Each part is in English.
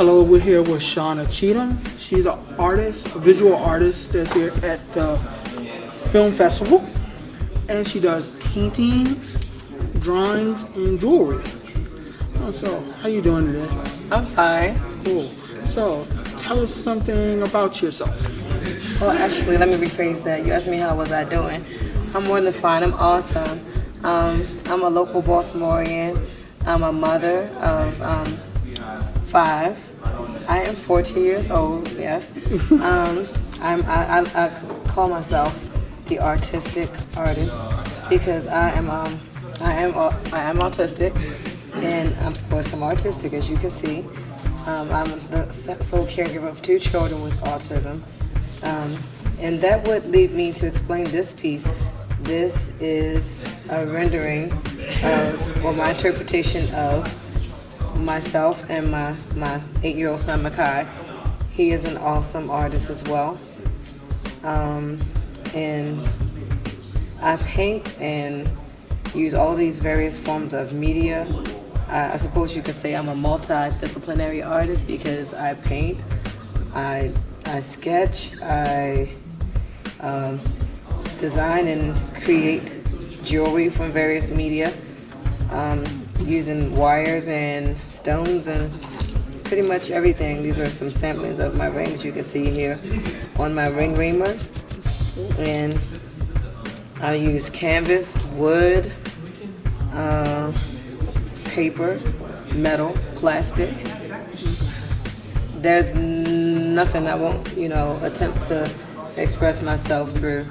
Hello, we're here with Shawna Cheatham. She's an artist, a visual artist that's here at the film festival. And she does paintings, drawings, and jewelry. So, how you doing today? I'm fine. Cool. So, tell us something about yourself. Well, actually, let me rephrase that. You asked me how was I doing. I'm more than fine. I'm awesome. I'm a local Baltimorean. I'm a mother of 5. I am 14 years old. Yes. I call myself the artistic artist because I am autistic, and of course I'm artistic, as you can see. I'm the sole caregiver of 2 children with autism, and that would lead me to explain this piece. This is a rendering of, or my interpretation of, myself and my 8-year-old son Makai. He is an awesome artist as well, and I paint and use all these various forms of media. I suppose you could say I'm a multidisciplinary artist because I paint, I sketch, I design and create jewelry from various media, using wires and stones and pretty much everything. These are some samplings of my rings you can see here on my ring reamer. And I use canvas, wood, paper, metal, plastic. There's nothing I won't, attempt to express myself through.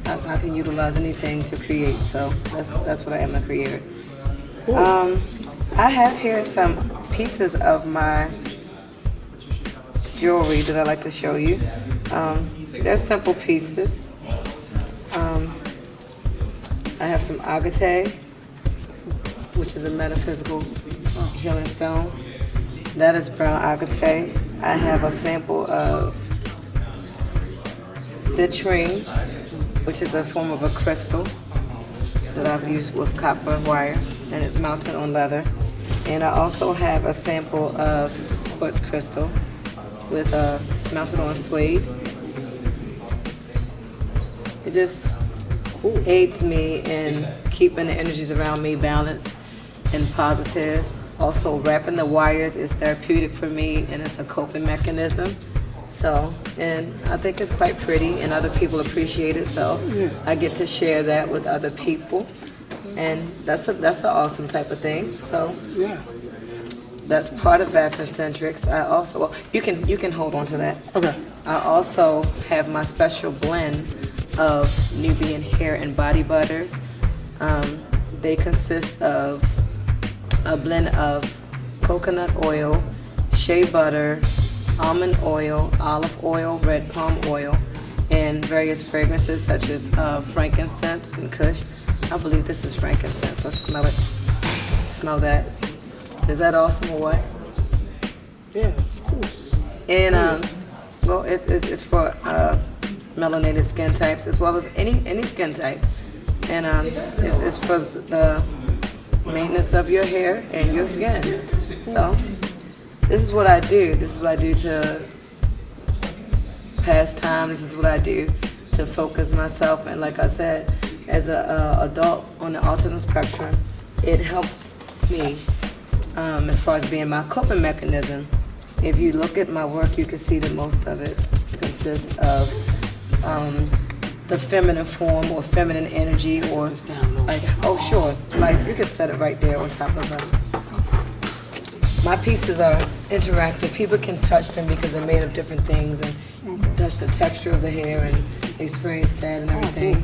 I can utilize anything to create, so that's what I am, a creator. I have here some pieces of my jewelry that I like to show you. They're simple pieces. I have some agate, which is a metaphysical healing stone. That is brown agate. I have a sample of citrine, which is a form of a crystal that I've used with copper wire, and it's mounted on leather. And I also have a sample of quartz crystal with mounted on suede. It just aids me in keeping the energies around me balanced and positive. Also, wrapping the wires is therapeutic for me, and it's a coping mechanism. So, and I think it's quite pretty, and other people appreciate it, so I get to share that with other people, and that's an awesome type of thing. So, that's part of Afrocentrics. I also, well, you can hold on to that. Okay. I also have my special blend of Nubian hair and body butters. They consist of a blend of coconut oil, shea butter, almond oil, olive oil, red palm oil, and various fragrances such as frankincense and kush. I believe this is frankincense. Let's smell it. Smell that. Is that awesome or what? Yeah, it's cool. And well, it's for melanated skin types as well as any skin type, and it's for the maintenance of your hair and your skin. So this is what I do. This is what I do to pass time. This is what I do to focus myself. And like I said, as an adult on the autism spectrum, it helps me as far as being my coping mechanism. If you look at my work, you can see that most of it consists of the feminine form or feminine energy, or like, oh sure, like you can set it right there on top of them. My pieces are interactive. People can touch them because they're made of different things and touch the texture of the hair and experience that and everything.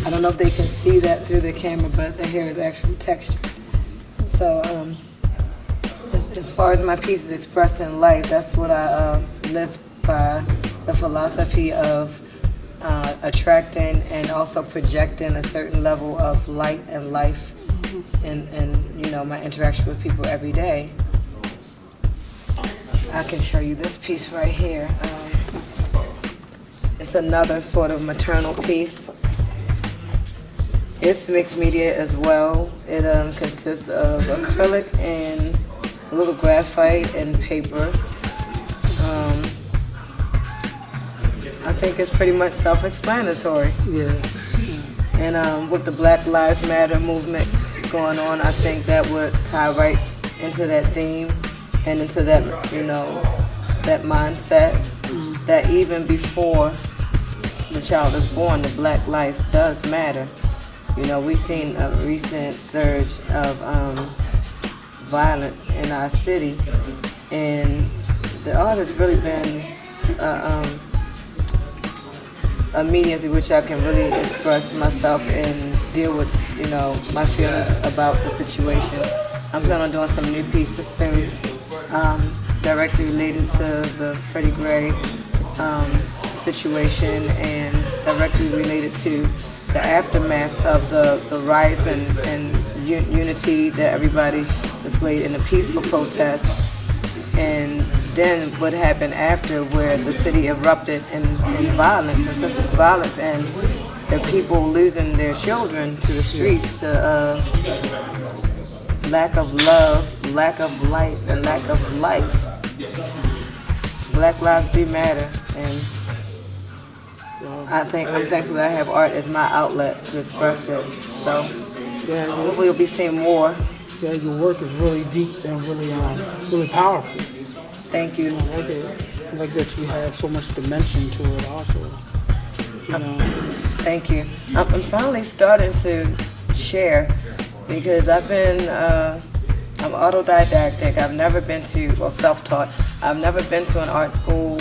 I don't know if they can see that through the camera, but the hair is actually textured. So as far as my pieces expressing life, that's what I live by, the philosophy of attracting and also projecting a certain level of light and life and my interaction with people every day. I can show you this piece right here. It's another sort of maternal piece. It's mixed media as well. It consists of acrylic and a little graphite and paper. I think it's pretty much self-explanatory. Yeah. And with the Black Lives Matter movement going on, I think that would tie right into that theme and into that, that mindset that even before the child is born, the black life does matter. We've seen a recent surge of violence in our city, and the art has really been a medium through which I can really express myself and deal with, my feelings about the situation. I'm planning on doing some new pieces soon, directly related to the Freddie Gray situation and directly related to the aftermath of the riots and unity that everybody displayed in a peaceful protest. And then what happened after, where the city erupted in violence and senseless violence, and the people losing their children to the streets, to lack of love, lack of light, and lack of life. Black lives do matter, and I'm thankful that I have art as my outlet to express it. So hopefully you'll be seeing more. Yeah, your work is really deep and really powerful. Thank you. I like that you have so much dimension to it also. Thank you. I'm finally starting to share, because I'm autodidactic. I've never been to, self-taught. I've never been to an art school.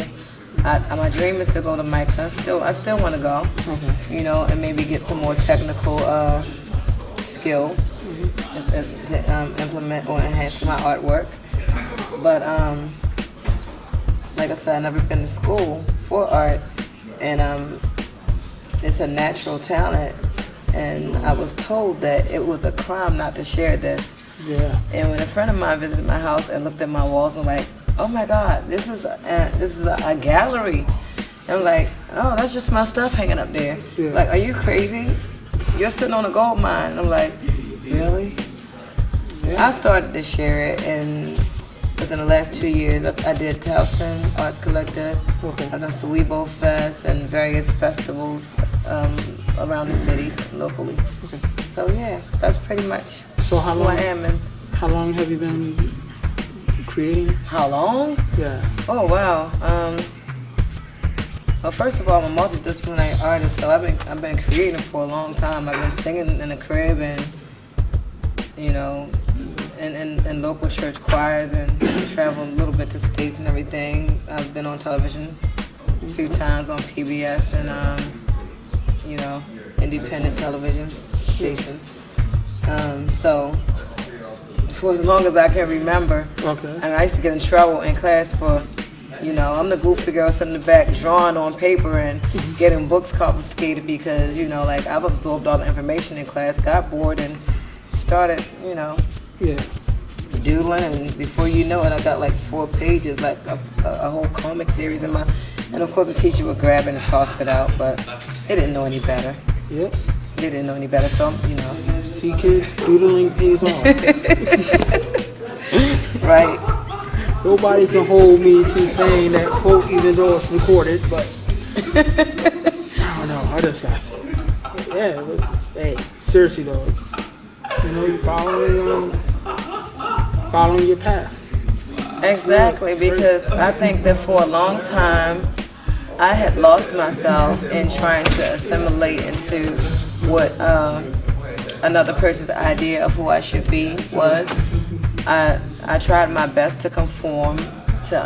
My dream is to go to MICA. I still want to go, and maybe get some more technical skills to implement or enhance my artwork. But like I said, I've never been to school for art, and it's a natural talent. And I was told that it was a crime not to share this. Yeah. And when a friend of mine visited my house and looked at my walls and like, oh my God, this is a gallery. And I'm like, oh, that's just my stuff hanging up there. Yeah. Like, are you crazy? You're sitting on a gold mine. And I'm like, really? Yeah. I started to share it, and within the last 2 years, I did Towson Arts Collective. Okay. I've done Sowebo Fest and various festivals around the city, locally. Okay. So yeah, that's pretty much who I am. And how long have you been creating? How long? Yeah. Oh wow. Well, first of all, I'm a multidisciplinary artist, so I've been creating for a long time. I've been singing in the crib and in local church choirs, and travel a little bit to states and everything. I've been on television a few times on PBS and independent television stations. So for as long as I can remember. Okay. I used to get in trouble in class for, I'm the goofy girl sitting in the back drawing on paper and getting books confiscated because, I've absorbed all the information in class, got bored, and started, doodling, and before you know it, I got like 4 pages, like a whole comic series in my, and of course the teacher would grab it and toss it out, but they didn't know any better. Yep. They didn't know any better, so, See, kids, doodling pays off. Right. Nobody can hold me to saying that quote, even though it's recorded, but I don't know, I just got to say it. Yeah, but, hey, seriously though, you're following your path. Exactly, because I think that for a long time, I had lost myself in trying to assimilate into what another person's idea of who I should be was. I tried my best to conform to,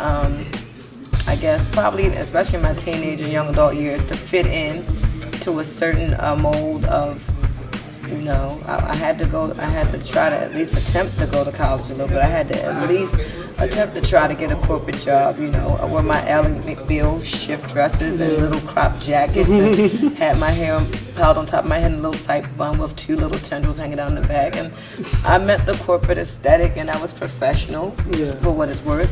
I guess, probably, especially in my teenage and young adult years, to fit in to a certain mold of, I had to try to at least attempt to go to college a little bit. I had to at least attempt to try to get a corporate job, I wore my Ally McBeal shift dresses and little crop jackets and had my hair piled on top of my head in a little tight bun with 2 little tendrils hanging down the back. And I met the corporate aesthetic, and I was professional for what it's worth.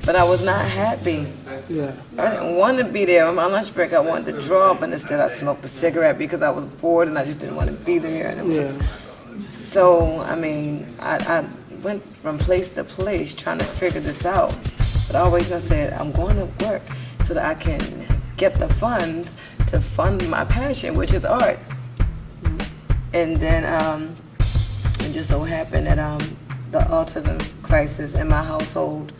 But I was not happy. Yeah. I didn't want to be there. On my lunch break, I wanted to draw, but instead I smoked a cigarette because I was bored and I just didn't want to be there anymore. Yeah. So, went from place to place trying to figure this out. But I always said, I'm going to work so that I can get the funds to fund my passion, which is art. And then it just so happened that the autism crisis in my household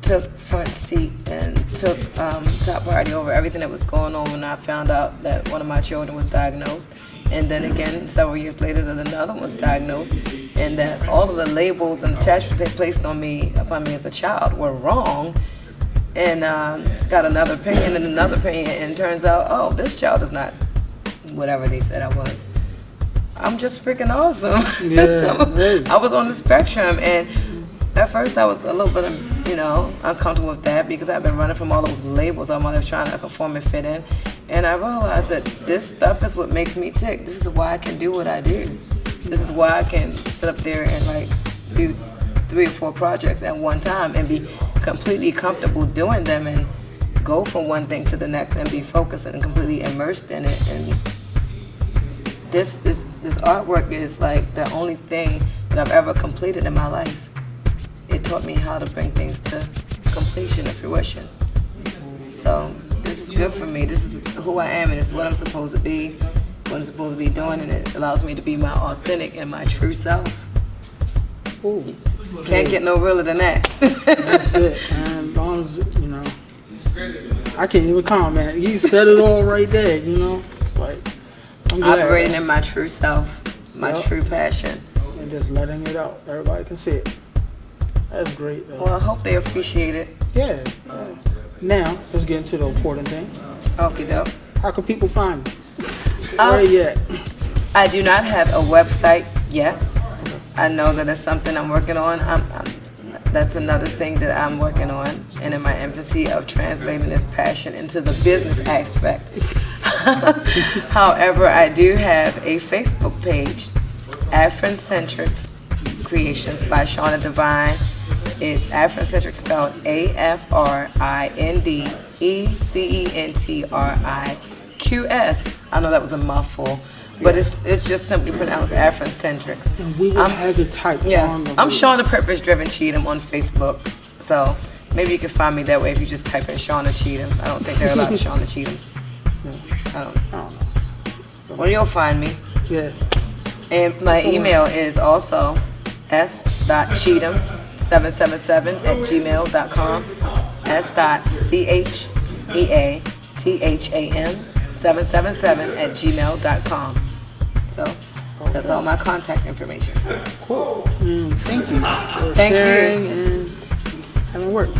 took front seat and took top priority over everything that was going on when I found out that one of my children was diagnosed. And then again, several years later, that another one was diagnosed, and that all of the labels and attachments they placed on me, upon me as a child, were wrong. And got another opinion and another opinion, and it turns out, oh, this child is not whatever they said I was. I'm just freaking awesome. Yeah, I was on the spectrum, and at first I was a little bit, uncomfortable with that because I've been running from all those labels. I'm always trying to conform and fit in. And I realized that this stuff is what makes me tick. This is why I can do what I do. This is why I can sit up there and do 3 or 4 projects at one time and be completely comfortable doing them and go from one thing to the next and be focused and completely immersed in it. And this artwork is like the only thing that I've ever completed in my life. It taught me how to bring things to completion and fruition. So this is good for me. This is who I am, and it's what I'm supposed to be, what I'm supposed to be doing, and it allows me to be my authentic and my true self. Ooh. Can't get no realer than that. That's it, man. As long as, I can't even comment. You said it all right there, It's like, I'm glad. Operating in my true self, my true passion. And just letting it out. Everybody can see it. That's great, though. Well, I hope they appreciate it. Yeah. Now, let's get into the important thing. Okie doke. How can people find me? Where yet? I do not have a website yet. I know that it's something I'm working on. That's another thing that I'm working on, and in my infancy of translating this passion into the business aspect. However, I do have a Facebook page, Afrocentric Creations by Shawna Divine. It's Afrocentric spelled AFRINDECENTRIQS. I know that was a mouthful, but it's just simply pronounced Afrocentric. And we will have it typed on the I'm Shawna Purpose Driven Cheatham on Facebook. So maybe you can find me that way if you just type in Shawna Cheatham. I don't think there are a lot of Shawna Cheathams. I don't know. Well, you'll find me. Yeah. And my email is also s.cheatham777@gmail.com. s.cheatham777@gmail.com. So that's all my contact information. Cool. Thank you for Thank sharing you. and having work.